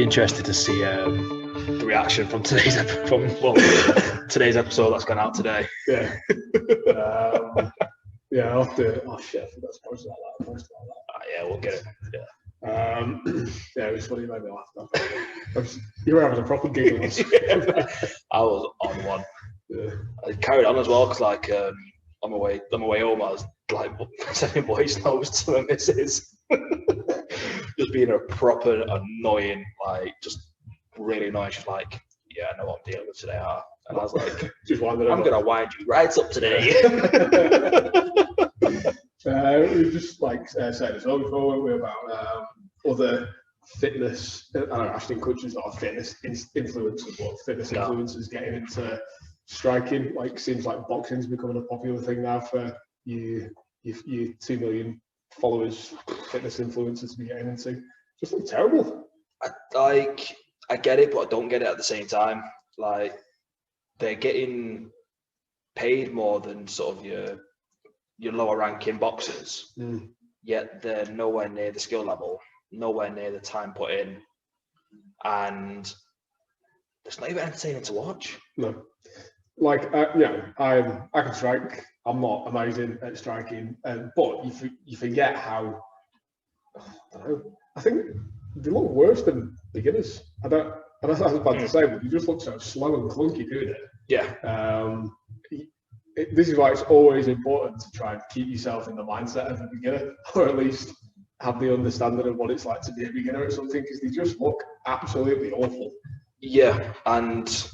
interested to see the reaction from today's today's episode that's gone out today. Yeah. Yeah, I'll have to. Oh shit, I think that's posted like that. Yeah, we'll get it. Yeah. Yeah, it was funny. Made me laugh. You were having a proper giggle. I was on one. Yeah. I carried on as well because like on my way home, I was like sending voice notes to the missus, just being a proper annoying, like just really annoying. She's like, "Yeah, I know what I'm dealing with today, huh?" And I was like, "I'm gonna wind you right up today." We just like said as well before, weren't we, about other fitness. I don't know, Ashton Kutcher's not a fitness influencers, but fitness influencers getting into striking. Like, seems like boxing's becoming a popular thing now for you 2 million followers. Fitness influencers to be getting into. Just look terrible. I get it, but I don't get it at the same time. Like, they're getting paid more than sort of your lower ranking boxers, yet they're nowhere near the skill level, nowhere near the time put in, and it's not even entertaining to watch. No, like I can strike. I'm not amazing at striking, but you forget how. I don't know. I think they look worse than beginners. I don't know how bad to say, but you just look so slow and clunky doing it. Yeah. This is why it's always important to try and keep yourself in the mindset of a beginner, or at least have the understanding of what it's like to be a beginner at something, because they just look absolutely awful. Yeah, and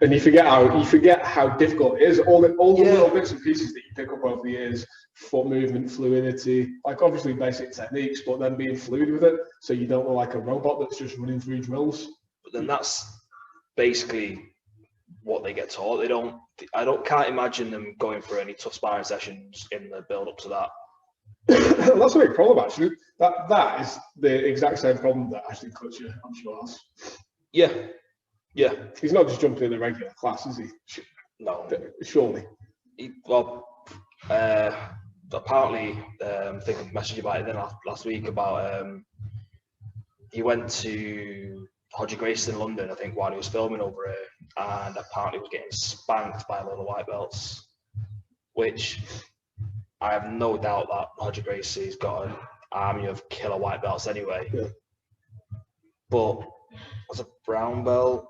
you forget how difficult it is. All the little bits and pieces that you pick up over the years, foot movement, fluidity, like obviously basic techniques, but then being fluid with it, so you don't look like a robot that's just running through drills. But then that's basically what they get taught. Can't imagine them going through any tough sparring sessions in the build up to that. That's a big problem, actually. That is the exact same problem that Ashton Kutcher, I'm sure, has. Yeah. He's not just jumping in the regular class, is he? No. Surely. Apparently, I think I messaged you about it then last week about he went to Hodgie Grace in London, I think, while he was filming over here, and apparently was getting spanked by a lot of white belts, which I have no doubt that Hodgie Gracie's got an army of killer white belts anyway. Yeah. But as a brown belt,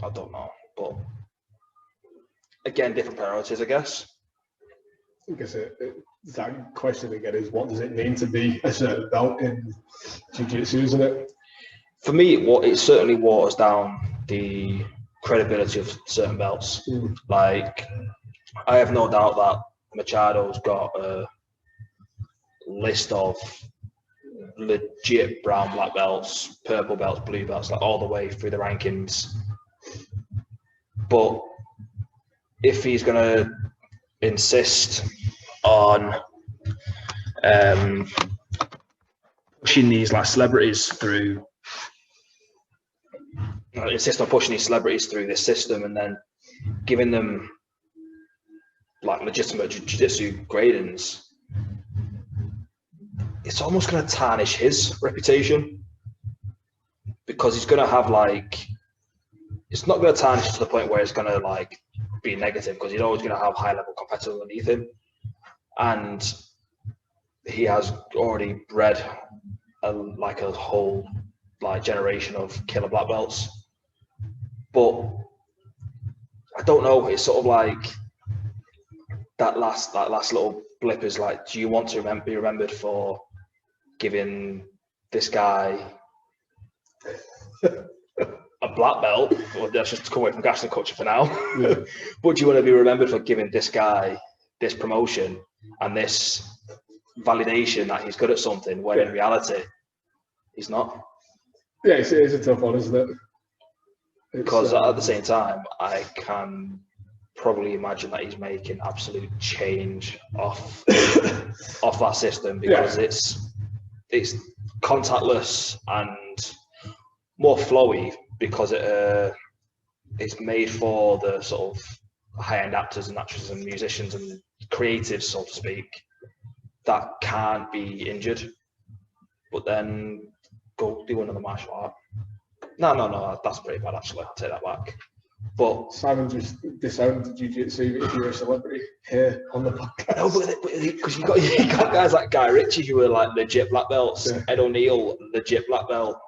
I don't know. But again, different priorities, I guess. I guess that question again is, what does it mean to be a certain belt in jiu-jitsu, isn't it? For me, it certainly waters down the credibility of certain belts. Like, I have no doubt that Machado's got a list of legit brown, black belts, purple belts, blue belts, like all the way through the rankings. But if he's going to insist on pushing these like celebrities through, pushing these celebrities through this system and then giving them like legitimate jiu-jitsu gradings, it's almost going to tarnish his reputation, because he's going to have like, it's not going to tarnish to the point where it's going to like be negative, because he's always going to have high level competitors underneath him, and he has already bred a whole like generation of killer black belts. But I don't know, it's sort of like that last little blip is like, do you want to be remembered for giving this guy a black belt? Well, let's just come away from Ashton Kutcher for now. Yeah. But do you want to be remembered for giving this guy this promotion and this validation that he's good at something, when in reality he's not? Yeah, it's a tough one, isn't it? Because at the same time, I can probably imagine that he's making absolute change off that system, because it's contactless and more flowy, because it's made for the sort of high-end actors and actresses and musicians and creatives, so to speak, that can't be injured. But then go do another martial art. No, that's pretty bad actually. I'll take that back. But Simon just disowned jiu-jitsu if you're a celebrity here on the podcast. No, but because you got guys like Guy Ritchie who are like legit black belts, yeah. Ed O'Neill, legit black belt.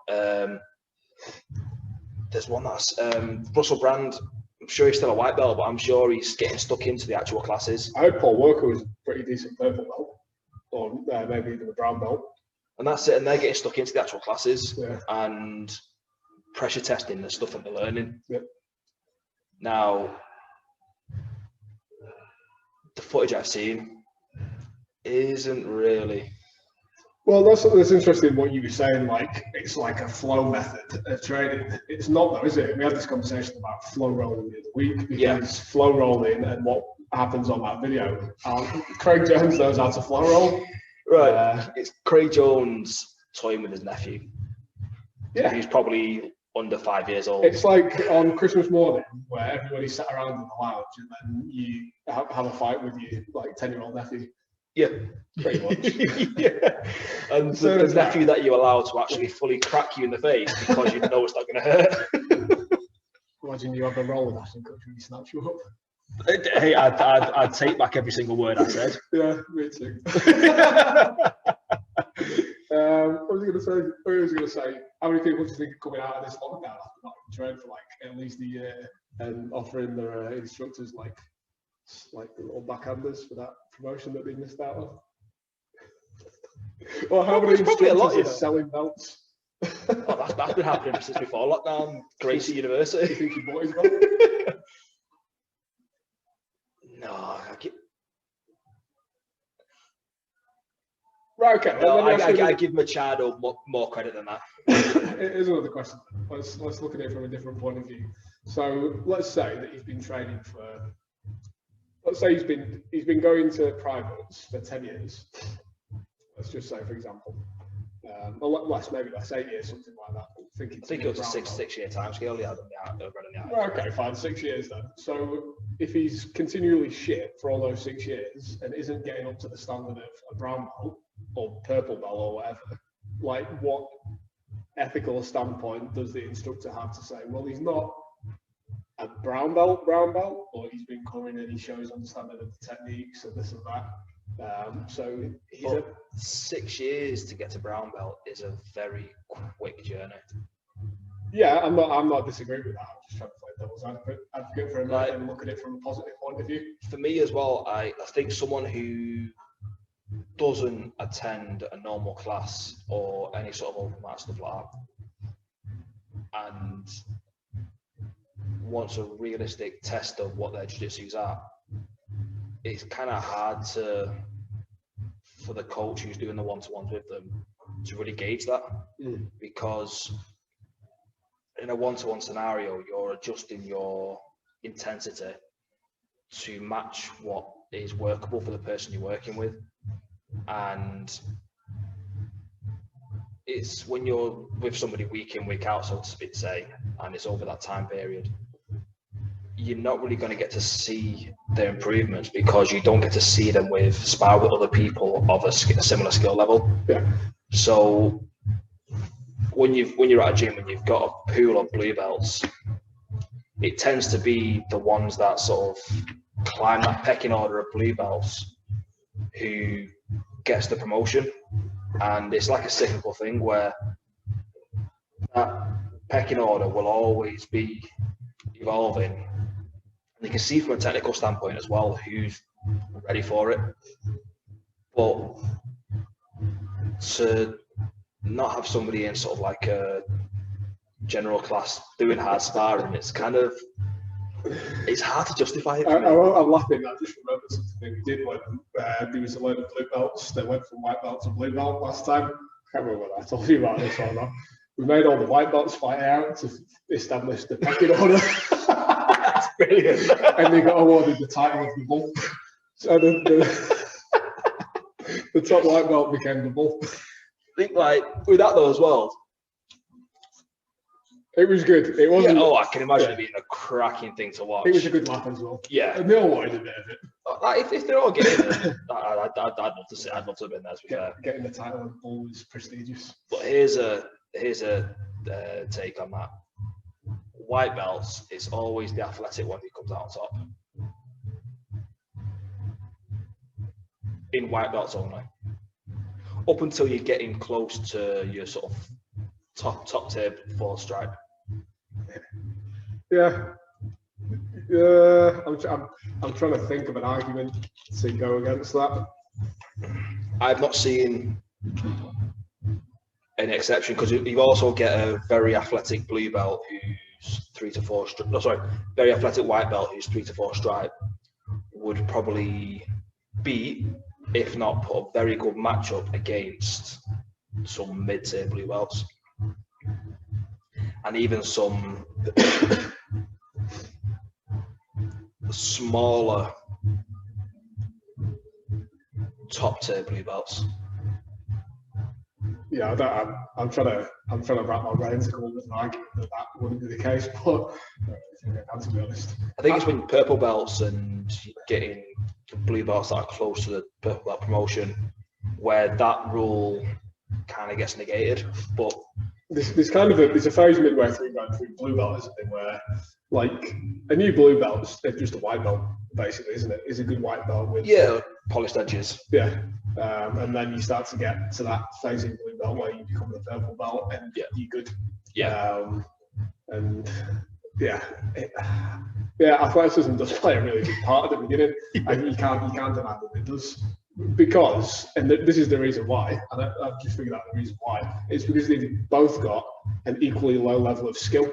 There's one that's Russell Brand. I'm sure he's still a white belt, but I'm sure he's getting stuck into the actual classes. I heard Paul Walker was a pretty decent purple belt, or maybe even a brown belt. And that's it. And they're getting stuck into the actual classes and pressure testing the stuff that they're learning. Yep. Now, the footage I've seen isn't really. Well, that's interesting what you were saying, like it's like a flow method of training. It's not though, is it? We had this conversation about flow rolling the other week, because flow rolling and what happens on that video. Craig Jones knows how to flow roll. Right. It's Craig Jones toying with his nephew. Yeah. He's probably under 5 years old. It's like on Christmas morning where everybody sat around in the lounge and then you have a fight with your like 10-year-old nephew. Yeah, pretty much. Yeah, and so the nephew that you allow to actually fully crack you in the face because you know it's not going to hurt. Imagine you have a roll with Ashton Kutcher and he snaps you up. Hey, I'd take back every single word I said. Yeah, me too. What was I going to say? How many people do you think are coming out of this lockdown after not training for like at least a year and offering their instructors like little backhanders for that promotion that they missed out on? Or how many instructors are selling belts? Oh, that's been happening since before lockdown. Gracie University. You think he bought his belt? No, I keep. Right, okay. No, I give Machado more credit than that. Here's another question. Let's look at it from a different point of view. So let's say that he's been training for. Let's say he's been going to privates for 10 years. Let's just say, for example, or less, maybe less, 8 years, something like that. I think it was a six-year time scale. Yeah, okay, fine, 6 years then. So if he's continually shit for all those 6 years and isn't getting up to the standard of a brown belt or purple belt or whatever, like what ethical standpoint does the instructor have to say, well, he's not a brown belt, or he's been coming and he shows understanding of the techniques and this and that. So he's 6 years to get to brown belt is a very quick journey. Yeah, I'm not disagreeing with that. I'm just trying to play devil's advocate for him and look at it from a positive point of view. For me as well, I think someone who doesn't attend a normal class or any sort of open mat stuff like that, and wants a realistic test of what their jiu-jitsu's at, it's kind of hard for the coach who's doing the one-to-ones with them to really gauge that, because in a one-to-one scenario, you're adjusting your intensity to match what is workable for the person you're working with. And it's when you're with somebody week in, week out, so to speak, say, and it's over that time period, you're not really going to get to see their improvements because you don't get to see them spar with other people of a similar skill level. Yeah. So when you're at a gym and you've got a pool of blue belts, it tends to be the ones that sort of climb that pecking order of blue belts who gets the promotion. And it's like a cyclical thing where that pecking order will always be evolving. And you can see from a technical standpoint as well who's ready for it. But to not have somebody in sort of like a general class doing hard sparring, it's hard to justify it. I'm laughing. I just remembered something we did when there was a load of blue belts that went from white belt to blue belt last time. I can't remember whether I told you about this or not. We made all the white belts fight out to establish the pecking order. That's brilliant. And they got awarded the title of the bull. So the top white belt became the bull. I think like with that though as well, it was good. It wasn't. Yeah, I can imagine it being a cracking thing to watch. It was a good laugh as well. Yeah, and they all wanted a bit of it. Like if they're all getting it, I'd love to see. I'd love to have been there. To be fair, getting the title of bull was prestigious. But here's a here's a take on that. White belts, it's always the athletic one who comes out on top. In white belts only. Up until you're getting close to your sort of top tier 4 stripe. Yeah. I'm trying to think of an argument to go against that. I've not seen an exception, because you also get a very athletic blue belt who's 3 to 4 very athletic white belt who's 3 to 4 stripe would probably beat, if not put a very good matchup against some mid-tier blue belts, and even some smaller top tier blue belts. Yeah, I'm trying to wrap my brain to come up with an argument that wouldn't be the case, but I think I can, to be honest. I think it's when purple belts and getting blue belts that are close to the purple belt promotion where that rule kind of gets negated. But there's a phase midway through going through blue belt, isn't it, where like a new blue belt is just a white belt, basically, isn't it? It's a good white belt with polished edges. Yeah. And then you start to get to that phase in blue belt where you become the purple belt and you're good. Yeah. Athleticism does play a really big part at the beginning, and you can't deny that it does. Because, and this is the reason why, and I've just figured out the reason why, it's because they've both got an equally low level of skill.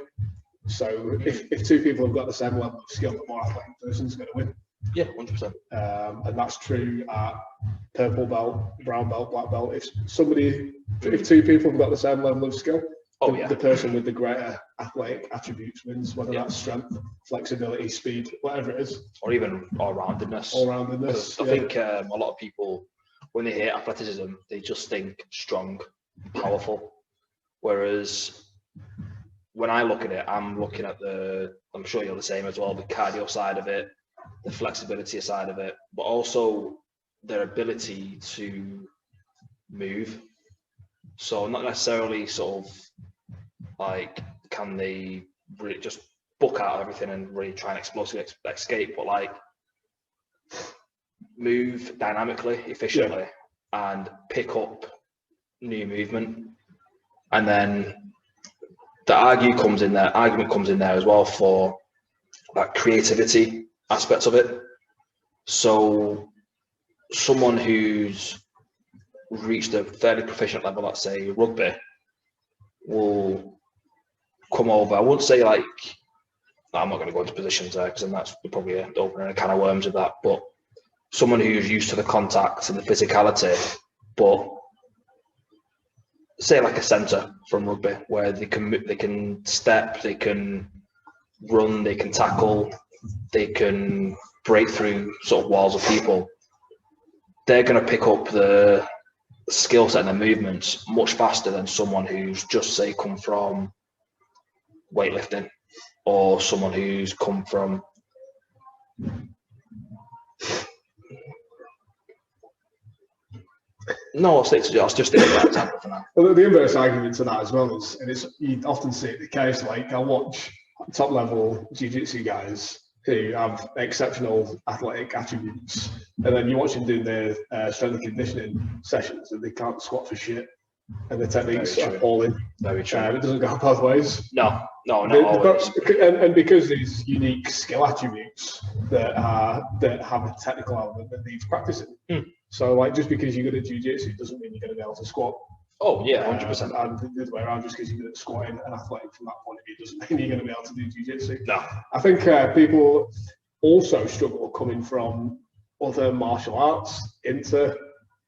So if two people have got the same level of skill, the more athletic person's going to win. Yeah, 100%. And that's true at purple belt, brown belt, black belt. If two people have got the same level of skill, the person with the greater athletic attributes wins, whether that's strength, flexibility, speed, whatever it is. Or even all-roundedness. I think a lot of people, when they hear athleticism, they just think strong, powerful. Whereas when I look at it, I'm looking at I'm sure you're the same as well, the cardio side of it, the flexibility side of it, but also their ability to move. So not necessarily sort of like, can they really just book out everything and really try and explosively escape, but like move dynamically, efficiently, and pick up new movement. And then the argument comes in there as well for that creativity aspects of it. So someone who's reached a fairly proficient level, let's say rugby, will come over. I wouldn't say like, I'm not going to go into positions there because then that's probably opening a can of worms with that, but someone who's used to the contact and the physicality, but say like a centre from rugby, where they can step, they can run, they can tackle, they can break through sort of walls of people. They're going to pick up the skill set and the movements much faster than someone who's just say come from weightlifting, or someone who's come from I'll just stick with that example for now. Well, the inverse argument to that as well is, and you often see it the case, like I watch top level jiu-jitsu guys who have exceptional athletic attributes, and then you watch them doing their strength and conditioning sessions and they can't squat for shit, and the techniques are appalling. Very true. It doesn't go both ways. No, not always. And because these unique skill attributes that have a technical element that needs practicing. So, like, just because you're good at jiu-jitsu doesn't mean you're going to be able to squat. Oh yeah, 100%. And the other way around, just because you're good at squatting and athletic from that point of view doesn't mean you're going to be able to do jiu-jitsu. No. I think people also struggle coming from other martial arts into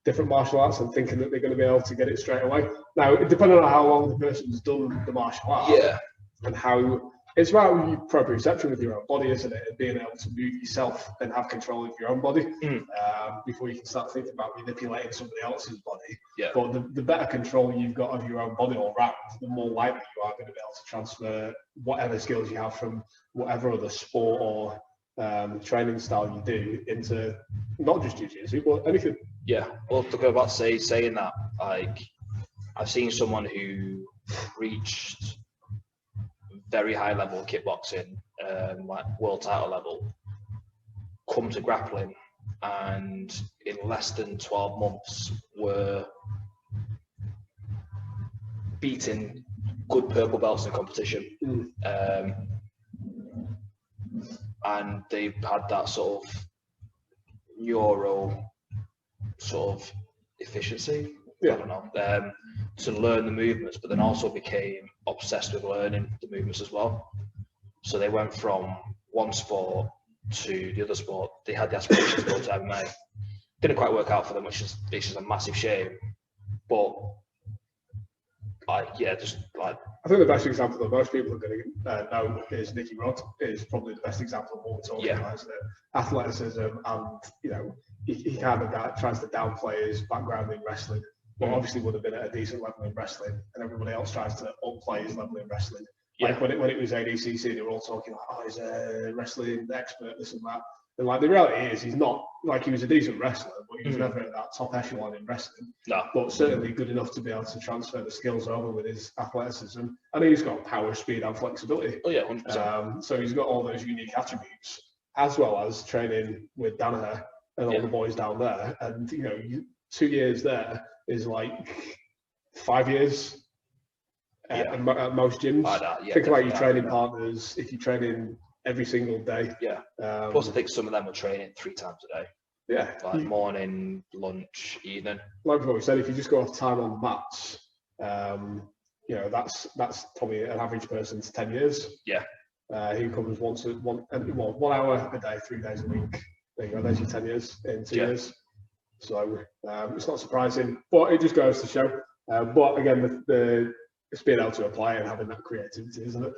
different martial arts and thinking that they're going to be able to get it straight away. Now, depending on how long the person's done the martial art, and how it's about proprioception with your own body, isn't it? And being able to move yourself and have control of your own body before you can start thinking about manipulating somebody else's body. Yeah. But the better control you've got of your own body all round, the more likely you are going to be able to transfer whatever skills you have from whatever other sport or training style you do into not just jiu-jitsu, but anything. Yeah. Well, talking about saying that, like, I've seen someone who reached very high level kickboxing, like world title level, come to grappling, and in less than 12 months were beating good purple belts in competition. And they had that sort of neuro sort of efficiency, I don't know, to learn the movements, but then also became obsessed with learning the movements as well. So they went from one sport to the other sport. They had the aspiration to go to MMA. Didn't quite work out for them, which is a massive shame. But I think the best example that most people are going to know is Nicky Rod. Is probably the best example of what we're talking about, isn't it? Athleticism, and he kind of tries to downplay his background in wrestling, but obviously would have been at a decent level in wrestling, and everybody else tries to upplay his level in wrestling. Like when it was ADCC, they were all talking like, oh, he's a wrestling expert, this and that. And like the reality is, he's not, like, he was a decent wrestler, but he was never at that top echelon in wrestling. No. But certainly good enough to be able to transfer the skills over with his athleticism. And he's got power, speed, and flexibility. Oh yeah, 100%. So he's got all those unique attributes, as well as training with Danaher and all the boys down there. And 2 years there is like 5 years at most gyms. Think about your training partners. If you're training every single day. Plus, I think some of them were training 3 times a day. Like morning, lunch, evening. Like what we said, if you just go off time on mats, that's probably an average person's 10 years. He comes 1 hour a day, 3 days a week. There you go. There's your 10 years in 2 years. So it's not surprising, but it just goes to show. But again, it's being able to apply and having that creativity, isn't it?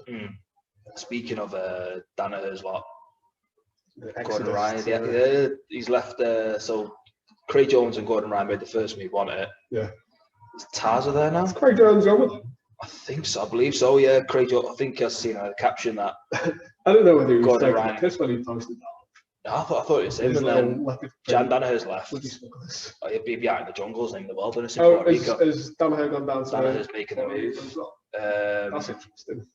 Speaking of Danaher's Gordon Ryan, he's left. So Craig Jones and Gordon Ryan made the first move on it. Is Taza there now? Is Craig Jones over there? I think so. I believe so. Yeah, Craig Jones. I think I've seen a caption that. I don't know whether he was Gordon Ryan. That's when he posted that. No, I thought it was him. And then Jan Danaher's left. Oh, he'd be out in the jungles in the wilderness in Puerto Rico. Has Danaher gone down to Danaher's making the move. That's interesting.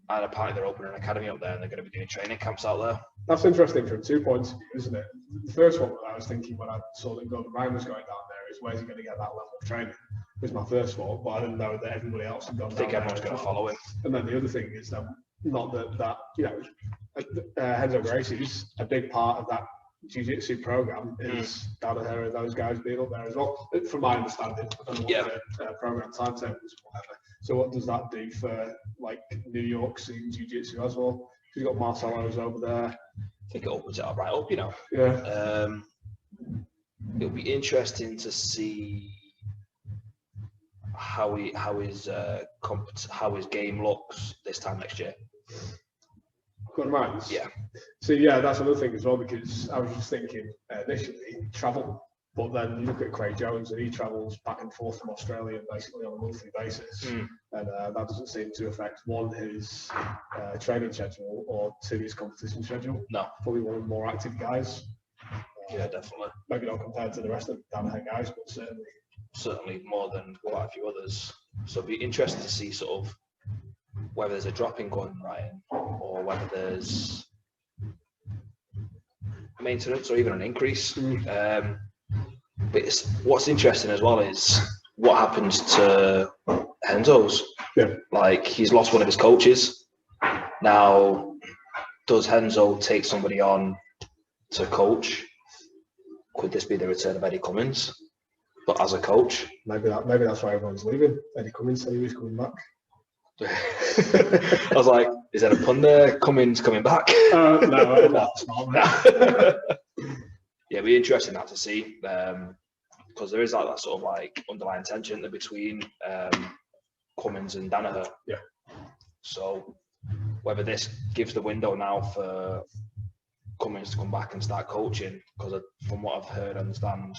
And apparently they're opening an academy up there and they're going to be doing training camps out there. That's interesting from 2 points of view, isn't it? The first one that I was thinking when I saw that Gordon Ryan was going down there is, where's he going to get that level of training? Was my first thought, but I didn't know that everybody else had gone down there. I think everyone's going to follow him. And then the other thing is that, not that Renzo Gracie's a big part of that jiu-jitsu program is Danaher and those guys being up there as well, from my understanding. I don't know what the program timetable is, whatever. So what does that do for like New York scene jiu-jitsu as well? You've got Marcelo's over there. I think it opens it up right up, It'll be interesting to see how his game looks this time next year. Gordon Ryan's? Yeah. So that's another thing as well, because I was just thinking initially travel. But then you look at Craig Jones and he travels back and forth from Australia basically on a monthly basis. And that doesn't seem to affect, 1, his training schedule, or 2, his competition schedule. No. Probably one of the more active guys. Definitely. Maybe not compared to the rest of the Danaher guys, but certainly more than quite a few others. So it'd be interesting to see sort of whether there's a drop in Gordon Ryan or whether there's maintenance or even an increase. But what's interesting as well is what happens to Renzo's. Like, he's lost one of his coaches. Now, does Renzo take somebody on to coach? Could this be the return of Eddie Cummins, but as a coach? Maybe that's why everyone's leaving. Eddie Cummins said he was coming back. I was like, is there a pun there? Cummins coming back? No, that's not. It'd be interesting that to see, because there is that sort of like underlying tension between Cummins and Danaher. So whether this gives the window now for Cummins to come back and start coaching, because from what I've heard and understand,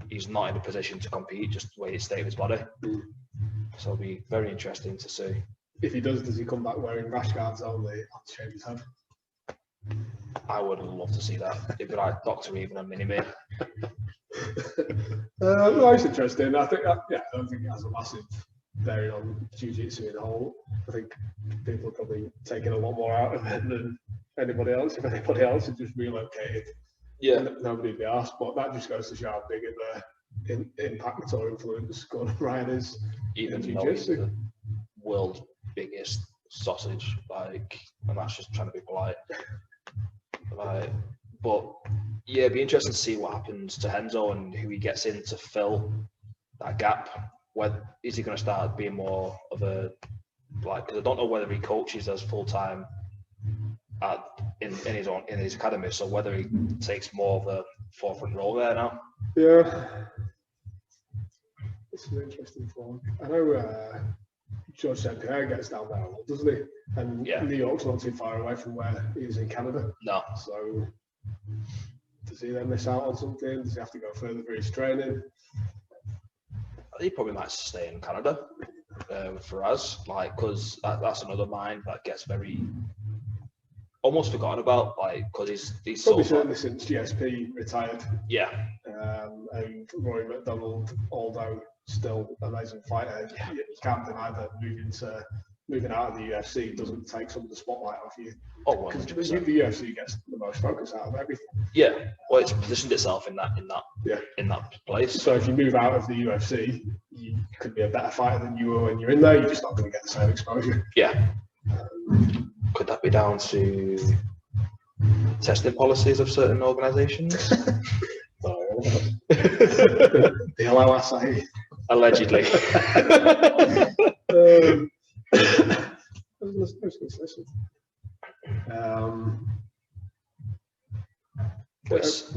he's not in a position to compete just the way his state of his body. So it'll be very interesting to see. If he does he come back wearing rash guards only on shave his head? I would love to see that. It'd be like Dr. Even and Mini-Me. No, it's interesting. I think I don't think it has a massive bearing on jiu-jitsu in the whole. I think people are probably taking a lot more out of it than anybody else. If anybody else had just relocated, nobody would be asked. But that just goes to show how big of the impact or influence Gordon Ryan is. Even though he's the world's biggest sausage, like, and that's just trying to be polite. Like, but yeah, it'd be interesting to see what happens to Henzo and who he gets in to fill that gap. Whether is he going to start being more of a like? Because I don't know whether he coaches as full time in his academy. So whether he takes more of a forefront role there now. Yeah, it's an interesting one. I know George St. Pierre gets down there a lot, doesn't he? And New York's not too far away from where he is in Canada. No. So does he then miss out on something? Does he have to go further for his training? He probably might stay in Canada for us, like, because that's another mind that gets very almost forgotten about, like, because he's probably certainly since GSP retired. Yeah. And Rory McDonald, although still an amazing fighter, you can't deny that moving out of the UFC doesn't take some of the spotlight off you. Oh, 100%. The UFC gets the most focus out of everything. Yeah, well, it's positioned itself in that place. So if you move out of the UFC, you could be a better fighter than you were when you're in there. You're just not going to get the same exposure. Yeah. Could that be down to testing policies of certain organisations? The LOSA. Allegedly.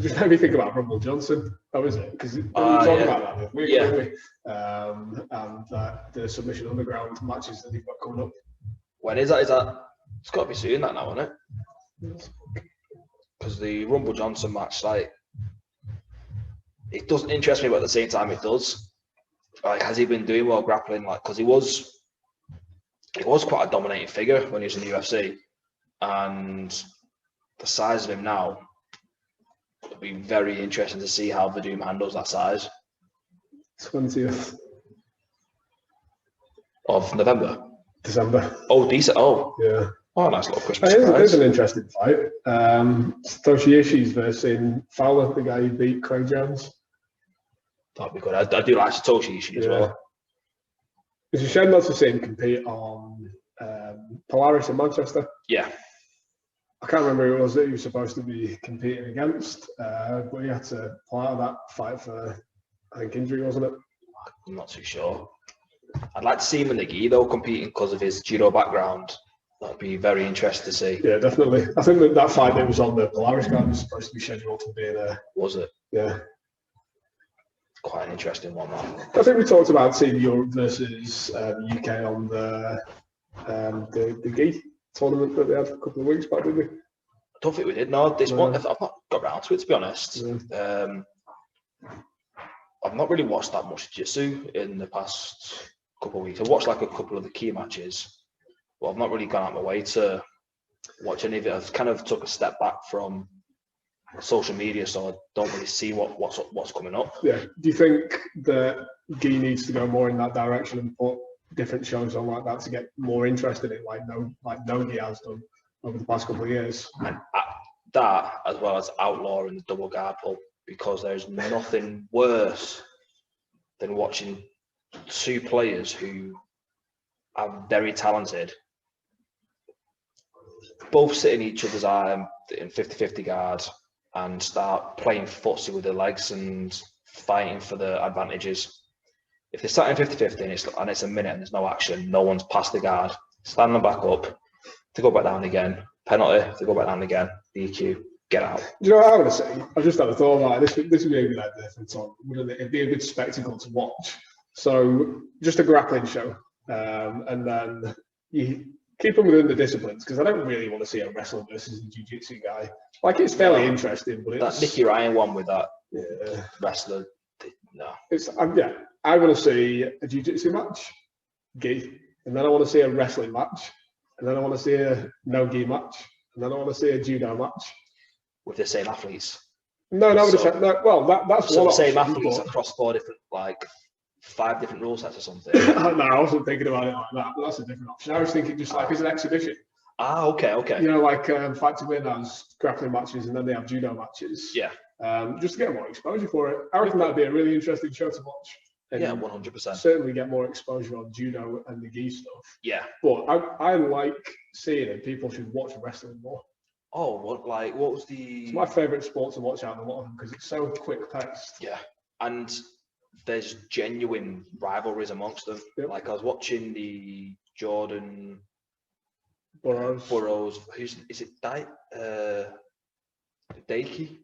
Just made me think about Rumble Johnson. How is it? Because we were talking about that week, weren't we? And the Submission Underground matches that they've got coming up. When is that? It's got to be soon, that now, isn't it? Because the Rumble Johnson match, like, it doesn't interest me, but at the same time, it does. Like, has he been doing well grappling? Like, because he was quite a dominating figure when he was in the UFC, and the size of him now, it'll be very interesting to see how Verdum handles that size. 20th of November. December. Oh, decent. Oh, yeah. Oh, nice little Christmas surprise. It is an interesting fight. Satoshi Ishii's versus Fowler, the guy who beat Craig Jones. That'd be good. I do like Satoshi Ishii as well. It's a shame not to see him compete on Polaris in Manchester. Yeah. I can't remember who it was that he was supposed to be competing against, but he had to pull out of that fight for, I think, injury, wasn't it? I'm not too sure. I'd like to see him in the gi, though, competing because of his judo background. That'd be very interesting to see. Yeah, definitely. I think that fight that was on the Polaris card was supposed to be scheduled to be there. Was it? Yeah. Quite an interesting one, that. I think we talked about Team Europe versus UK on the gi tournament that they had a couple of weeks back, did we? I don't think we did. No, this one, I've not got around to it, to be honest. Yeah. I've not really watched that much jiu-jitsu in the past couple of weeks. I've watched like a couple of the key matches. Well, I've not really gone out my way to watch any of it. I've kind of took a step back from social media, so I don't really see what's coming up. Yeah. Do you think that gi needs to go more in that direction and put different shows on like that to get more interest in it, like Nogi has done over the past couple of years? And that, as well as outlawing the double guard pull, because there's nothing worse than watching two players who are very talented both sit in each other's arm in 50-50 guard and start playing footsie with their legs and fighting for the advantages. If they're sat in 50-50 and it's a minute and there's no action, no one's past the guard, stand them back up, to go back down again, penalty, to go back down again, DQ, get out. Do you know what I want to say? I've just had a thought about it. This would be a good idea for Tom, wouldn't it? It'd be a good spectacle to watch. So just a grappling show, and then you keep them within the disciplines, because I don't really want to see a wrestler versus a jiu-jitsu guy. Like, it's fairly interesting, but it's... That Nicky Ryan one with that wrestler, no. I want to see a jiu-jitsu match, gi, and then I want to see a wrestling match, and then I want to see a no-gi match, and then I want to see a judo match. With the same athletes? No, that's so one the option, same athletes across 4 different, like, 5 different rule sets or something. No, I wasn't thinking about it like that, but that's a different option. I was thinking just like as an exhibition. Okay. You know, like Fight to Win has grappling matches and then they have judo matches. Yeah. Just to get more exposure for it. I reckon that'd be a really interesting show to watch. And 100%. Certainly get more exposure on judo and the gi stuff. Yeah. But I like seeing it. People should watch wrestling more. Oh, what was the... It's my favourite sport to watch out of a lot of them because it's so quick-paced. Yeah. And there's genuine rivalries amongst them. Yep. Like I was watching the Jordan Burroughs. Is it Dakey?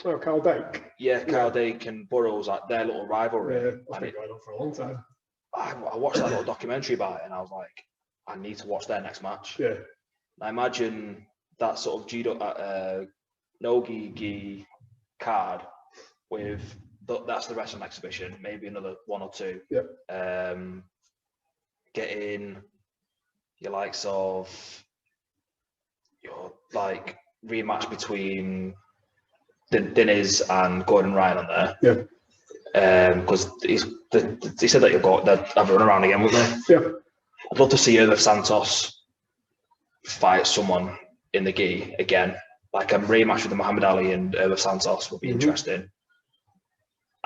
Oh, Carl Dake. Yeah, Carl Dake and Burroughs, like their little rivalry. Yeah, that's been going on for a long time. I watched that little documentary about it and I was like, I need to watch their next match. Yeah. I imagine that sort of judo, no-gi gi card with that's the wrestling exhibition, maybe another 1 or 2. Yep. Getting your likes of your like rematch between Diniz and Gordon Ryan on there. Yeah. Because he said that they'd have a run around again, wouldn't they? Yeah. I'd love to see Irv Santos fight someone in the gi again. Like a rematch with the Muhammad Ali and Irv Santos would be interesting.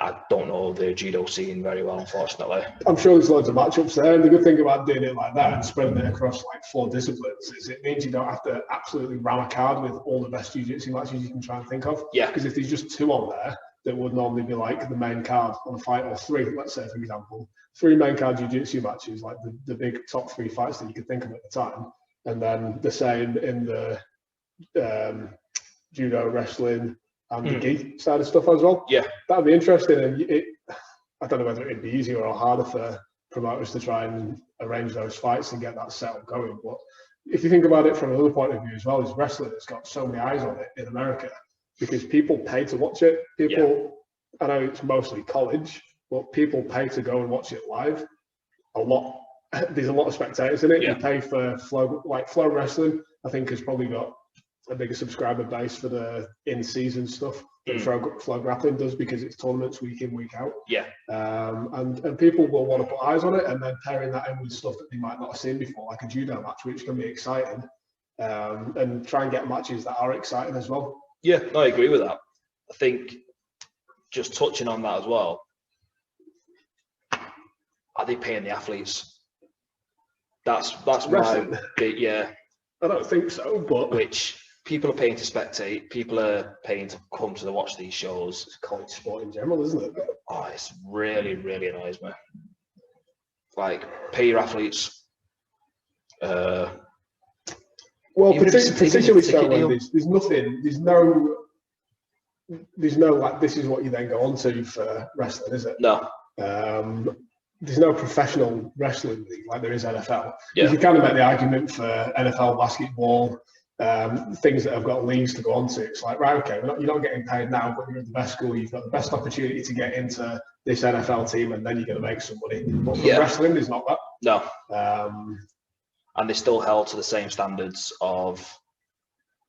I don't know the judo scene very well, unfortunately. I'm sure there's loads of matchups there. And the good thing about doing it like that and spreading it across like 4 disciplines is it means you don't have to absolutely ram a card with all the best jiu-jitsu matches you can try and think of. Yeah. Because if there's just 2 on there that would normally be like the main card on a fight, or 3, let's say, for example, 3 main card jiu-jitsu matches, like the big top 3 fights that you could think of at the time. And then the same in the judo, wrestling, and the gi side of stuff as well. Yeah. That'd be interesting. And I don't know whether it'd be easier or harder for promoters to try and arrange those fights and get that setup going. But if you think about it from another point of view as well, is wrestling has got so many eyes on it in America because people pay to watch it. I know it's mostly college, but people pay to go and watch it live. A lot. There's a lot of spectators in it. Yeah. You pay for Flow Wrestling, I think, has probably got a bigger subscriber base for the in-season stuff than Flow Grappling does because it's tournaments week in, week out. Yeah. And people will want to put eyes on it and then pairing that in with stuff that they might not have seen before, like a judo match, which can be exciting, and try and get matches that are exciting as well. Yeah, no, I agree with that. I think just touching on that as well, are they paying the athletes? That's wrestling. Yeah. I don't think so, but which people are paying to spectate, people are paying to come to watch these shows. It's college sport in general, isn't it? Oh, it's really, really annoys me. Like, pay your athletes. Well, particularly so when there's no like this is what you then go on to for wrestling, is it? No. There's no professional wrestling league like there is NFL. Yeah. You can kind of make the argument for NFL basketball, things that have got leagues to go on to. It's like, right, okay, you're not getting paid now, but you're at the best school. You've got the best opportunity to get into this NFL team, and then you're going to make some money. But wrestling is not that. No. And they're still held to the same standards of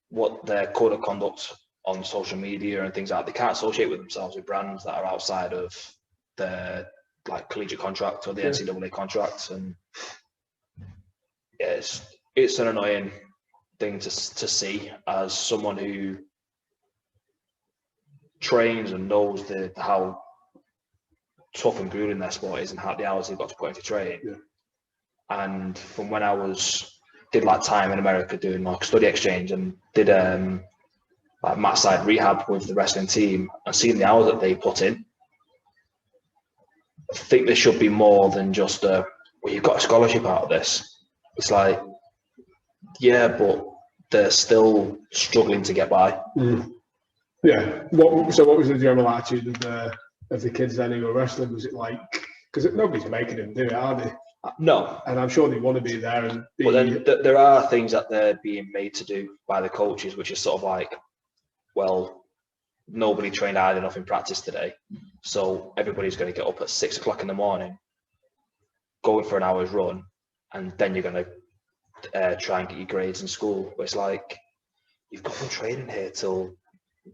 what their code of conduct on social media and things like that. They can't associate with themselves with brands that are outside of their like collegiate contract or the NCAA contracts, and it's an annoying thing to see as someone who trains and knows how tough and grueling their sport is and how the hours they've got to put into training. Yeah. And from when I did like time in America doing like study exchange and did like mat side rehab with the wrestling team and seeing the hours that they put in, I think there should be more than just well, you've got a scholarship out of this. It's like, yeah, but they're still struggling to get by. Yeah. What was the general attitude of the kids then who were wrestling? Was it like, because nobody's making them do it, are they? No. And I'm sure they want to be there and be. But then there are things that they're being made to do by the coaches, which is sort of like, well, nobody trained hard enough in practice today, so everybody's going to get up at 6 o'clock in the morning, going for an hour's run, and then you're going to try and get your grades in school. But it's like, you've got them training here till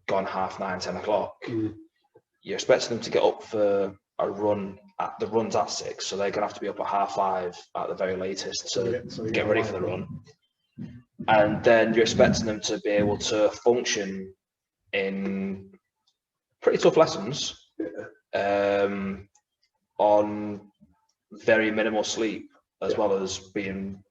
gone 9:30, 10 o'clock. You're expecting them to get up for a run the run's at 6, so they're gonna have to be up at 5:30 at the very latest to get ready for the run. And then you're expecting them to be able to function in pretty tough lessons on very minimal sleep, as well as being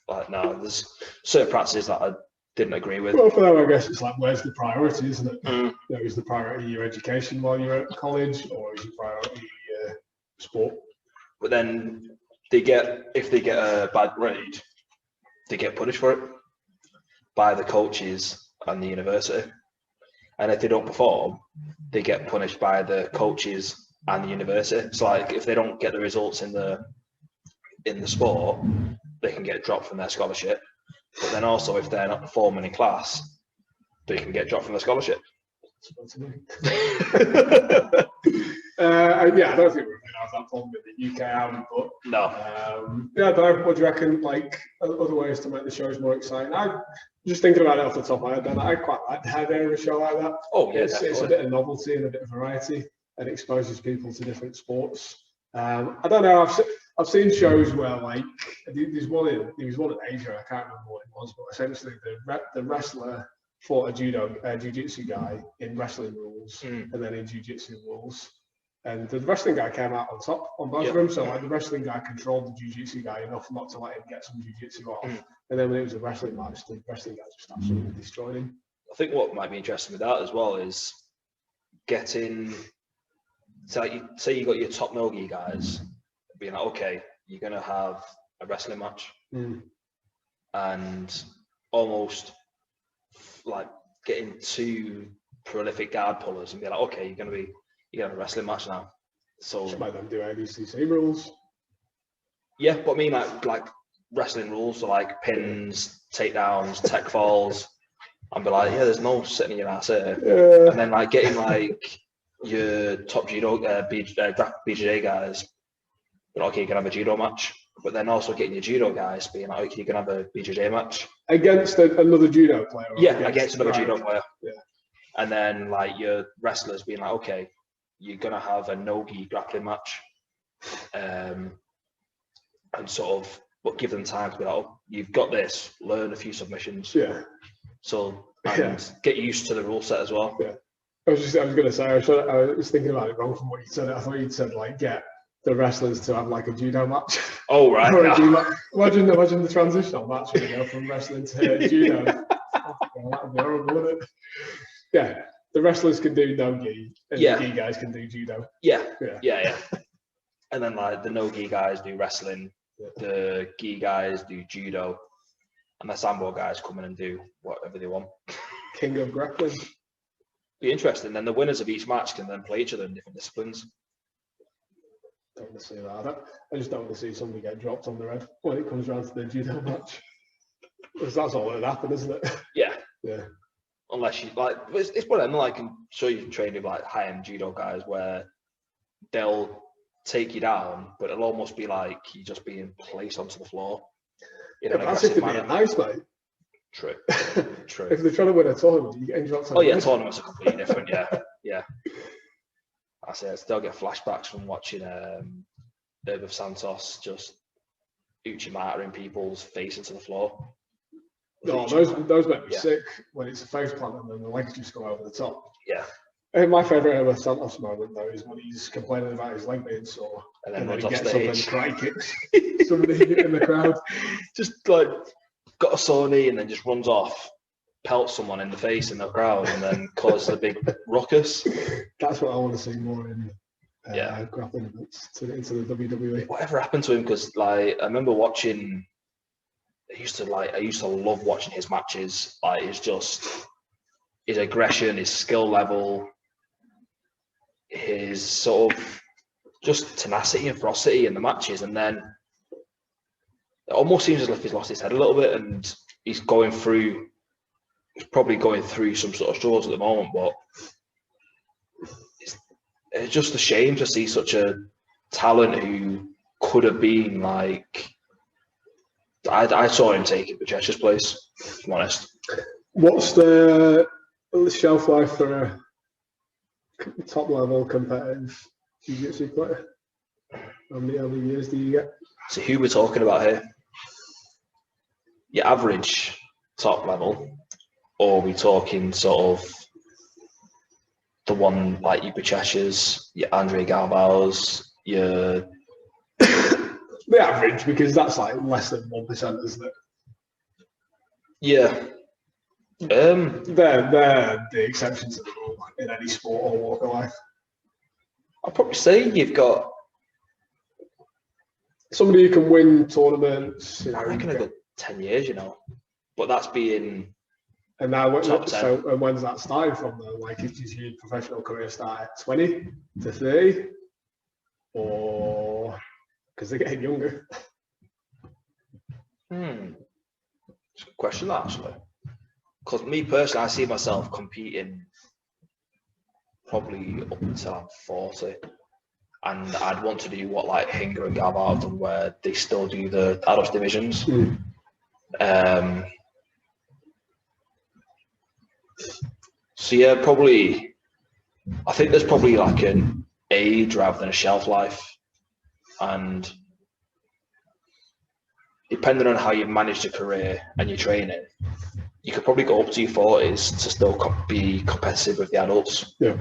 like, no, there's certain practices that I didn't agree with. Well, for them, I guess it's like, where's the priority, isn't it? You know, is the priority your education while you're at college, or is your priority sport? But then if they get a bad grade, they get punished for it by the coaches and the university. And if they don't perform, they get punished by the coaches and the university. It's like, if they don't get the results in the sport, they can get dropped from their scholarship. But then also, if they're not performing in class, they can get dropped from their scholarship. Yeah, I don't think we're going to have that problem with the UK album, but no. Yeah, I don't know. What do you reckon? Like, other ways to make the shows more exciting? I'm just thinking about it off the top of my head. And I quite like the idea of a show like that. Oh yeah, it's a bit of novelty and a bit of variety, and exposes people to different sports. I don't know. I've seen shows where, like, there was one in Asia. I can't remember what it was, but essentially the wrestler fought a jiu-jitsu guy in wrestling rules, and then in jiu-jitsu rules. And the wrestling guy came out on top on both of them. So like, the wrestling guy controlled the jiu-jitsu guy enough not to let him get some jiu-jitsu off. And then when it was a wrestling match, the wrestling guy just absolutely destroyed him. I think what might be interesting with that as well is getting, so like, say you got your top no-gi guys being like, okay, you're going to have a wrestling match, and almost like getting 2 prolific guard pullers and be like, okay, you're going to have a wrestling match now. So just make them do ABCC rules. Yeah, but I mean like wrestling rules, so like pins, takedowns, tech falls, and be like, yeah, there's no sitting in your ass here. And then like getting like your top judo BJJ guys, but okay, you can have a judo match. But then also getting your judo guys being like, okay, you can have a BJJ match against another judo player. Yeah, against another judo player. Yeah. And then like your wrestlers being like, okay, you're gonna have a no-gi grappling match, and sort of, but give them time to be like, oh, you've got this, learn a few submissions. Yeah. So get used to the rule set as well. Yeah. I was going to say, I was thinking about it wrong from what you said. I thought you'd said like get the wrestlers to have like a judo match. Oh right. Imagine the transitional match, you know, from wrestling to judo. That'd be horrible, wouldn't it? Yeah. The wrestlers can do no-gi, and the gi guys can do judo. Yeah. And then like the no-gi guys do wrestling, the gi guys do judo, and the sambo guys come in and do whatever they want. King of grappling. Be interesting. Then the winners of each match can then play each other in different disciplines. Don't want to see that. I just don't want to see somebody get dropped on their head when it comes around to the judo match. Because that's all that would happen, isn't it? Yeah. Yeah. Unless you like, it's one of them. Like, I'm sure you've trained with like high-end judo guys where they'll take you down, but it'll almost be like you're just being placed onto the floor. That's if they're being nice, mate. True. If they're trying to win a tournament, you get dropped on. Oh yeah, tournaments are completely different. Yeah. I say I still get flashbacks from watching Herb Santos just Uchimata people's face into the floor. No, those make me sick when it's a face plant and then the legs just go over the top. Yeah. And my favourite Herb Santos moment though is when he's complaining about his leg being sore and then he gets stage. Up and karate kicks somebody in the crowd. Just like got a sore knee and then just runs off, pelts someone in the face in the crowd, and then causes a big ruckus. That's what I want to see more in grappling events into the WWE. Whatever happened to him? Because like I remember watching. I used to love watching his matches. Like it's just his aggression, his skill level, his sort of just tenacity and ferocity in the matches, and then it almost seems as if he's lost his head a little bit, and he's probably going through some sort of struggles at the moment. But it's just a shame to see such a talent who could have been like. I saw him take it Patricia's place, if I'm honest. What's the shelf life for a top level competitive jiu-jitsu player? How many years do you get? So who we're talking about here? Your average top level, or are we talking sort of the one like your Becheshires, your Andre Galbaos, your The average, because that's like less than 1%, isn't it? yeah. They're the exception to the rule in any sport or walk of life. I'd probably say you've got Somebody who can win tournaments. I reckon a good 10 years, you know. But that's being and now top 10. So and when's that starting from though? Like, does your professional career start at 20 to 30, or because they're getting younger? It's a good question, actually. Because me personally, I see myself competing probably up until I'm 40. And I'd want to do what like Hinger and Galbao have done, where they still do the adult divisions. So yeah, probably. I think there's probably like an age rather than a shelf life, and depending on how you manage your career and your training, you could probably go up to your 40s to still be competitive with the adults. Yeah.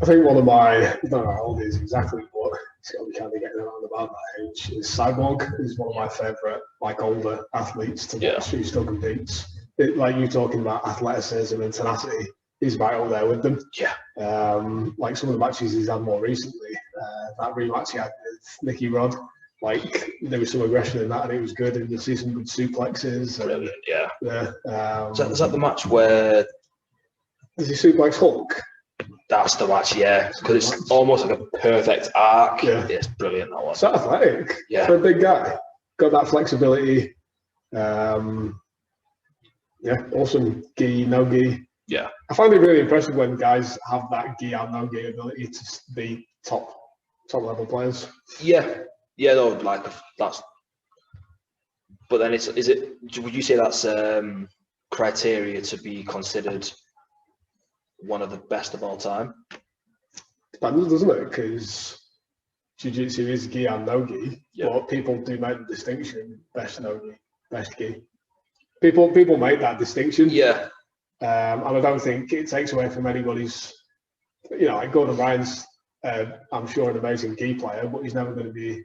I think one of my, I don't know how old it is exactly, but it's got to be kind of getting around about that age, is Cyborg. Is one of my favourite, like, older athletes to watch who still competes. Like you talking about athleticism and tenacity, he's right up there with them. Yeah. Like some of the matches he's had more recently, that rematch he had with Nicky Rod, like there was some aggression in that and it was good, and you'll see some good suplexes. Brilliant, yeah. Is that the match where... Does he suplex Hulk? That's the match, yeah. Because it's almost like a perfect arc. Yeah. It's brilliant, that one. So athletic. Yeah. For a big guy. Got that flexibility. Awesome gi, no gi. Yeah. I find it really impressive when guys have that gi and no gi ability to be top level players. Yeah. Yeah, no, like that's... But then would you say that's criteria to be considered one of the best of all time? Depends, doesn't it? Because jiu-jitsu is gi and no gi, but people do make the distinction: best no gi, best gi. People make that distinction. Yeah. And I don't think it takes away from anybody's. Like Gordon Ryan's, I'm sure an amazing gi player, but he's never going to be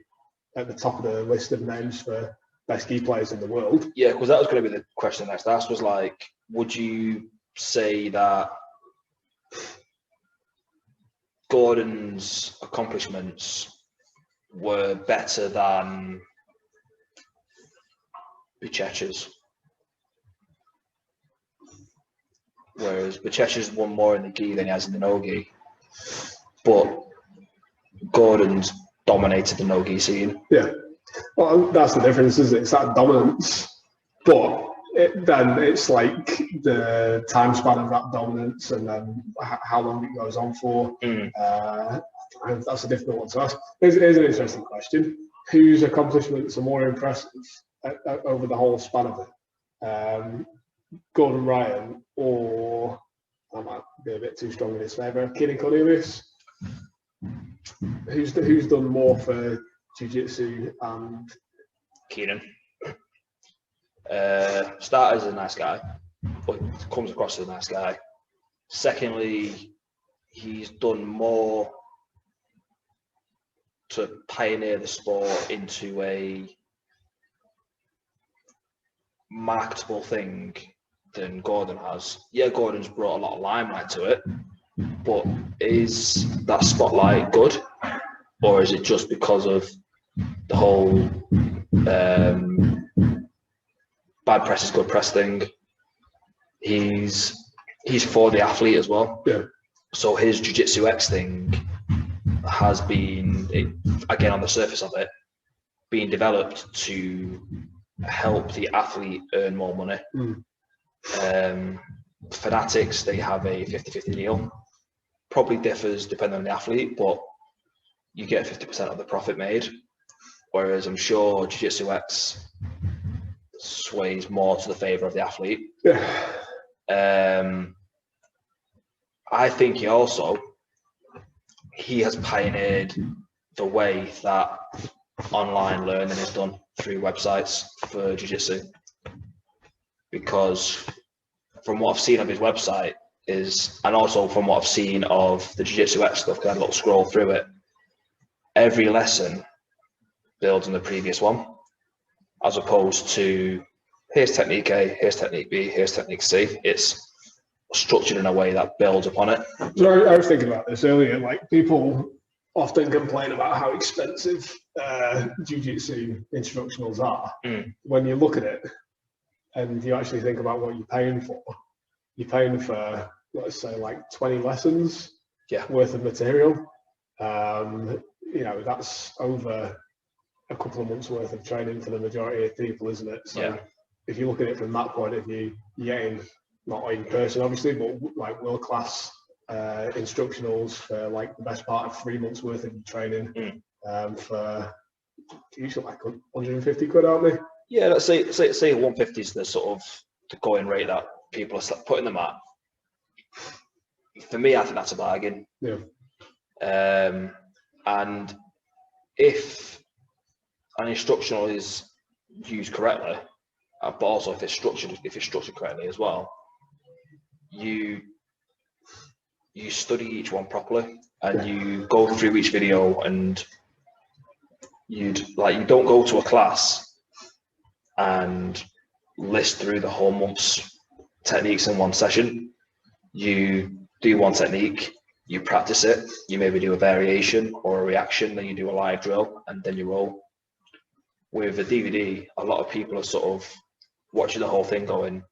at the top of the list of names for best gi players in the world. Yeah, because that was going to be the question next. That was like, would you say that Gordon's accomplishments were better than Becheshires? Whereas Becheshires won more in the gi than he has in the no gi, but Gordon's dominated the no gi scene. Yeah, well, that's the difference, isn't it? It's that dominance, but then it's like the time span of that dominance and then how long it goes on for. That's a difficult one to ask. Here's an interesting question: whose accomplishments are more impressive over the whole span of it? Gordon Ryan, or I might be a bit too strong in his favour, Keenan Cornelius? Who's done more for jiu-jitsu and Keenan? Starter's a nice guy, but comes across as a nice guy. Secondly, he's done more to pioneer the sport into a marketable thing than Gordon has. Yeah, Gordon's brought a lot of limelight to it, but is that spotlight good, or is it just because of the whole bad press is good press thing? He's for the athlete as well. Yeah. So his Jiu-Jitsu X thing has been, again on the surface of it, being developed to help the athlete earn more money. Fanatics, they have a 50-50 deal. Probably differs depending on the athlete, but you get 50% of the profit made. Whereas I'm sure Jiu-Jitsu X sways more to the favour of the athlete. Yeah. I think he has pioneered the way that online learning is done through websites for jiu-jitsu, because from what I've seen of his website and also from what I've seen of the Jiu-Jitsu X stuff, I had a little scroll through it, every lesson builds on the previous one, as opposed to here's technique A, here's technique B, here's technique C. It's structured in a way that builds upon it. So I was thinking about this earlier, like people often complain about how expensive jiu-jitsu instructionals are. When you look at it and you actually think about what you're paying for let's say like 20 lessons worth of material. You know, that's over a couple of months worth of training for the majority of people, isn't it? So if you look at it from that point of view, you're getting, not in person obviously, but like world-class instructionals for like the best part of 3 months worth of training for usually like 150 quid, aren't they? Yeah, let's say 150 is the sort of the going rate that people are putting them at. For me, I think that's a bargain. Yeah. And if an instructional is used correctly, but also if it's structured correctly as well, you study each one properly and you go through each video, and you don't go to a class and list through the whole month's techniques in one session. You do one technique, you practice it, you maybe do a variation or a reaction, then you do a live drill, and then you roll. With a DVD, a lot of people are sort of watching the whole thing going,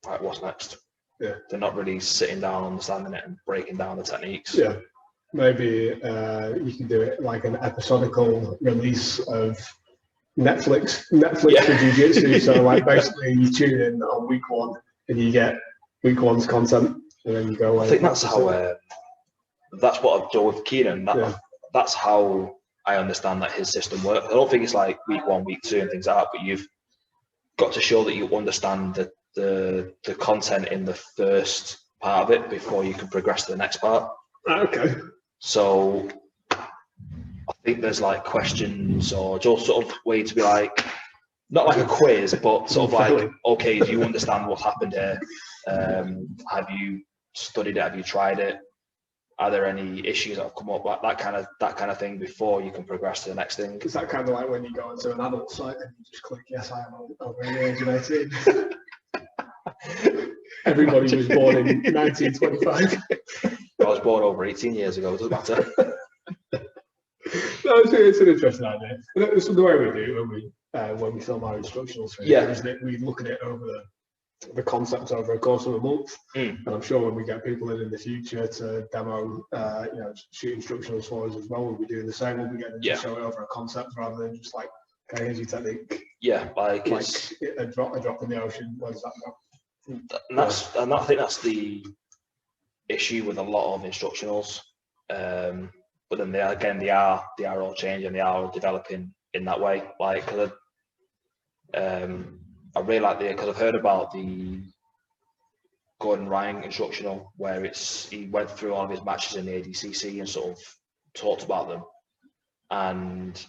right, what's next? Yeah. They're not really sitting down, understanding it and breaking down the techniques. Yeah. Maybe you can do it like an episodical release of Netflix for jiu-jitsu. So like basically you tune in on week 1 and you get week 1's content, and then you go away. I think that's how that's what I've done with Keenan. That's how I understand that his system works. I don't think it's like week 1, week 2 and things like that, but you've got to show that you understand the content in the first part of it before you can progress to the next part. Okay. So I think there's like questions or just sort of way to be like, not like a quiz, but sort of like, okay, do you understand what's happened here? Have you studied it? Have you tried it? Are there any issues that have come up? Like that kind of thing before you can progress to the next thing. Is that kind of like when you go into an adult site and you just click, yes, I am over the age of 18? Everybody was born in 1925. I was born over 18 years ago, it doesn't matter. No, it's an interesting idea. And it's the way we do when we film our instructionals, isn't it? We look at it over the concepts over a course of a month, and I'm sure when we get people in the future to demo, shoot instructionals for us as well, we'll be doing the same. We'll be getting them to show it over a concept rather than just like, okay, here's your technique. Yeah, like a drop in the ocean. Where does that go? And I think that's the issue with a lot of instructionals. But then they are all changing, they are all developing in that way. Like, I really like because I've heard about the Gordon Ryan instructional, where he went through all of his matches in the ADCC and sort of talked about them. And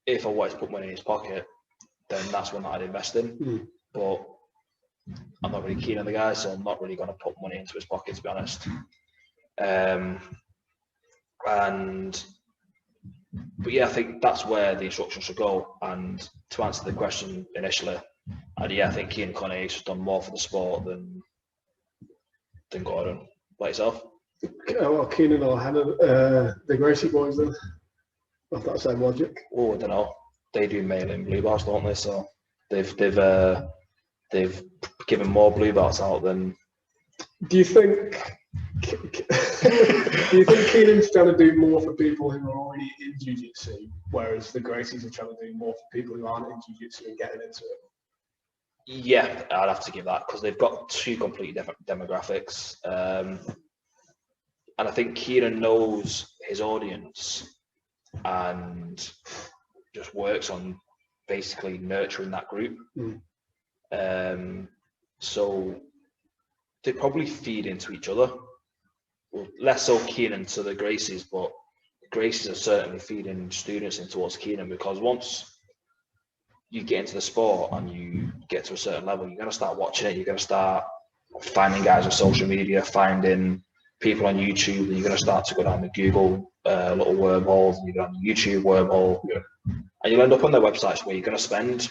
if I wanted to put money in his pocket, then that's one that I'd invest in. But I'm not really keen on the guy, so I'm not really going to put money into his pocket, to be honest. But yeah, I think that's where the instruction should go. And to answer the question initially, I think Keenan Cunningham has done more for the sport than Gordon. Like yourself? Well, Keenan or Hannah, the Gracie boys then, of that same logic. Oh, I don't know. They do mailing blue belts, don't they? So they've given more blue belts out than. Do you think Keenan's trying to do more for people who are already in jiu-jitsu, whereas the Gracies are trying to do more for people who aren't in jiu-jitsu and getting into it? Yeah, I'd have to give that, because they've got two completely different demographics. And I think Keenan knows his audience and just works on basically nurturing that group. So they probably feed into each other. Well, less so Keenan to the Gracies, but Gracies are certainly feeding students in towards Keenan, because once you get into the sport and you get to a certain level, you're going to start watching it. You're going to start finding guys on social media, finding people on YouTube, and you're going to start to go down the Google little wormholes, and you go down the YouTube wormhole, and you'll end up on their websites where you're going to spend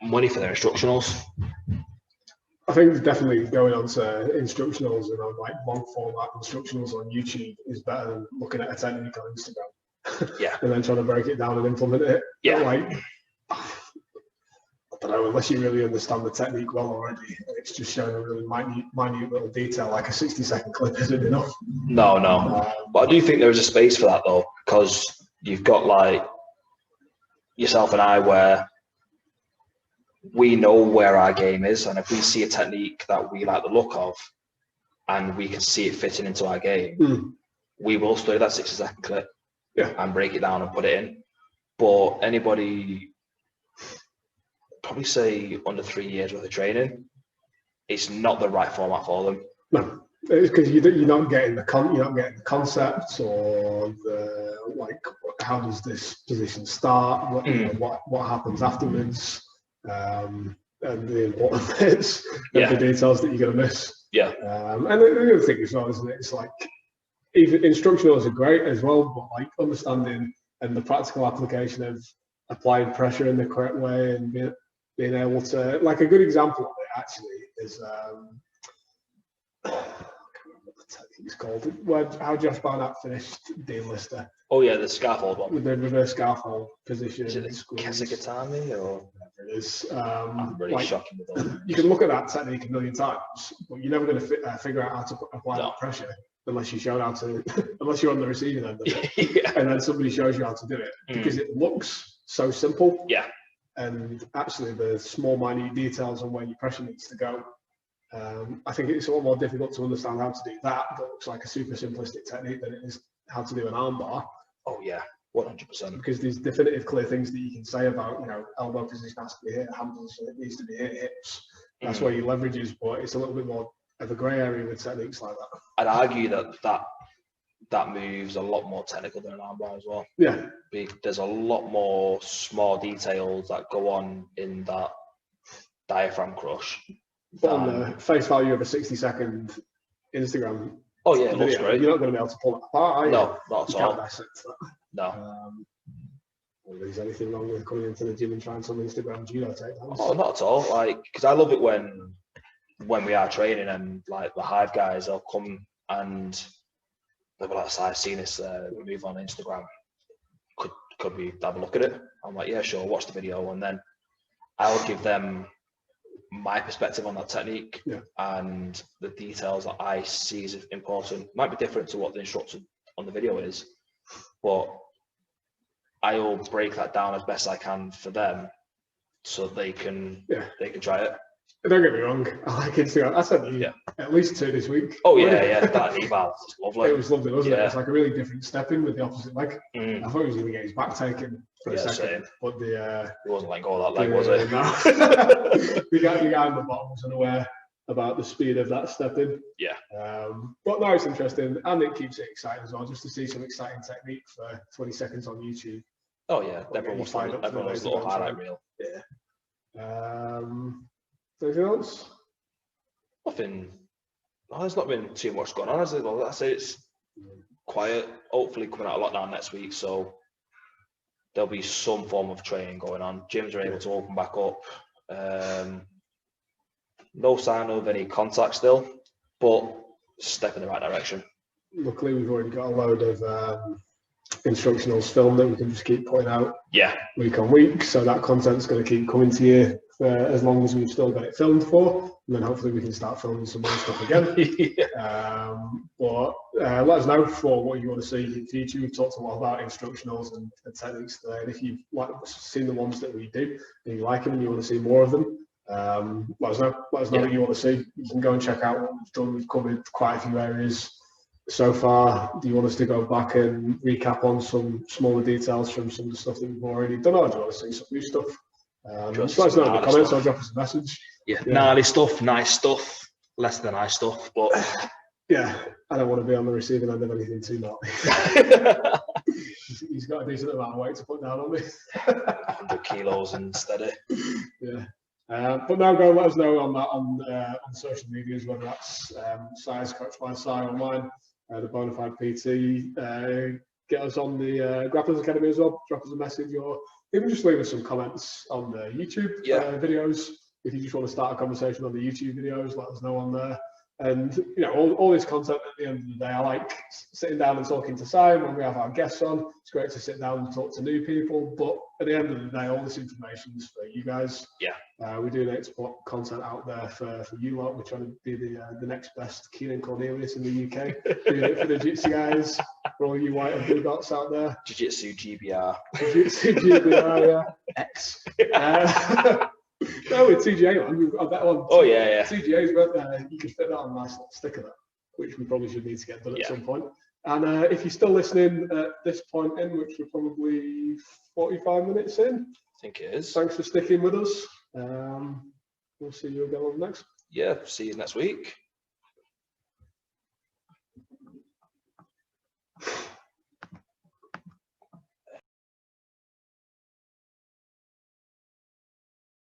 money for their instructionals. I think definitely going on to instructionals and on like long format instructionals on YouTube is better than looking at a technique on Instagram. Yeah. And then trying to break it down and implement it. Yeah. Like, I don't know, unless you really understand the technique well already, it's just showing a really minute little detail, like a 60-second clip isn't enough. No. But I do think there is a space for that though, because you've got like yourself and I, where we know where our game is, and if we see a technique that we like the look of and we can see it fitting into our game, we will study that 60-second clip and break it down and put it in. But anybody, probably say under 3 years worth of training, it's not the right format for them. No, it's because you're not getting the concepts, or the like, how does this position start, what happens afterwards, and the important bits, and the details that you're going to miss. And the other thing as well, isn't it? It's like, even instructionals are great as well, but like understanding and the practical application of applying pressure in the correct way, and being able to, like, a good example of it actually is I can't remember what the technique's called. How Josh Barnett finished Dean Lister. Oh yeah, the scaffold one. With the reverse scaffold position. Is it the Kesagatami or whatever it is? I'm really like, shocking with all. You can look at that technique a million times, but you're never going to figure out how to apply that pressure unless you show how to, unless you're on the receiving end of it, and then somebody shows you how to do it, because it looks so simple. Yeah. And actually, the small, minute details on where your pressure needs to go. I think it's a lot more difficult to understand how to do that. That looks like a super simplistic technique than it is how to do an armbar. Oh yeah, 100%. Because there's definitive, clear things that you can say about, elbow position has to be hit, hand position it needs to be hit, hips. That's where your leverage is, but it's a little bit more of a grey area with techniques like that. I'd argue that move's a lot more technical than an armbar as well. Yeah. There's a lot more small details that go on in that diaphragm crush. But on the face value of a 60-second Instagram. Oh yeah, it looks great. You're not going to be able to pull that apart, are you? No, not at all. Can't dissect that. No. Is anything wrong with coming into the gym and trying some Instagram judo takedowns? Oh, not at all. Like, because I love it when we are training and like the Hive guys, they'll come and they'll be like, so I've seen this move on Instagram. Could we have a look at it? I'm like, yeah, sure, watch the video, and then I'll give them my perspective on that technique and the details that I see as important. Might be different to what the instructor on the video is, but I will break that down as best I can for them, so they can try it. Don't get me wrong, I like Instagram. I sent you at least 2 this week. Oh yeah, that eval was lovely. It was lovely, wasn't it? It's like a really different step in with the opposite leg. I thought he was going to get his back taken for a second, same. but He wasn't letting go of that leg, was it? No. the guy on the bottom was unaware about the speed of that step in. Yeah. But no, it's interesting, and it keeps it exciting as well, just to see some exciting technique for 20 seconds on YouTube. Oh yeah, everyone wants a little highlight reel. Yeah. Anything else? Nothing. No, there's not been too much going on, has it? Well, I say it's quiet. Hopefully coming out of lockdown next week, so there'll be some form of training going on. Gyms are able to open back up. No sign of any contact still, but step in the right direction. Luckily, we've already got a load of instructionals film that we can just keep putting out week on week, so that content's going to keep coming to you for as long as we've still got it filmed for, and then hopefully we can start filming some more stuff again. But let us know for what you want to see in the future. We've talked a lot about instructionals and techniques today, and if you've seen the ones that we do and you like them and you want to see more of them, let us know what you want to see. You can go and check out what we've done. We've covered quite a few areas so far. Do you want us to go back and recap on some smaller details from some of the stuff that we've already done, or do you want to see some new stuff? Just let us know in the comments or drop us a message. Gnarly stuff, nice stuff, less than nice stuff, but I don't want to be on the receiving end of anything too gnarly. he's got a decent amount of weight to put down on me. 100 kilos and steady. Yeah. But now go and let us know on that on social medias, whether that's Size Coach by Sai online, the Bonafide PT. Get us on the Grapplers Academy as well. Drop us a message, or even just leave us some comments on the YouTube videos. If you just want to start a conversation on the YouTube videos, let us know on there. And you know, all this content at the end of the day, I like sitting down and talking to Simon when we have our guests on. It's great to sit down and talk to new people, but at the end of the day, all this information is for you guys. Yeah. We do need to put content out there for you lot. We're trying to be the next best Keenan Cornelius in the UK. Doing it for the Jiu-Jitsu guys, for all you white and blue dots out there. Jiu-Jitsu GBR. Jiu-Jitsu GBR, yeah. X. No, with TGA, man. We've got that one. Oh, yeah. TGA's got, you could fit that on a nice little sticker there, which we probably should need to get done at some point. And if you're still listening at this point in, which we're probably 45 minutes in, I think it is. Thanks for sticking with us. We'll see you again on the next. Yeah, see you next week.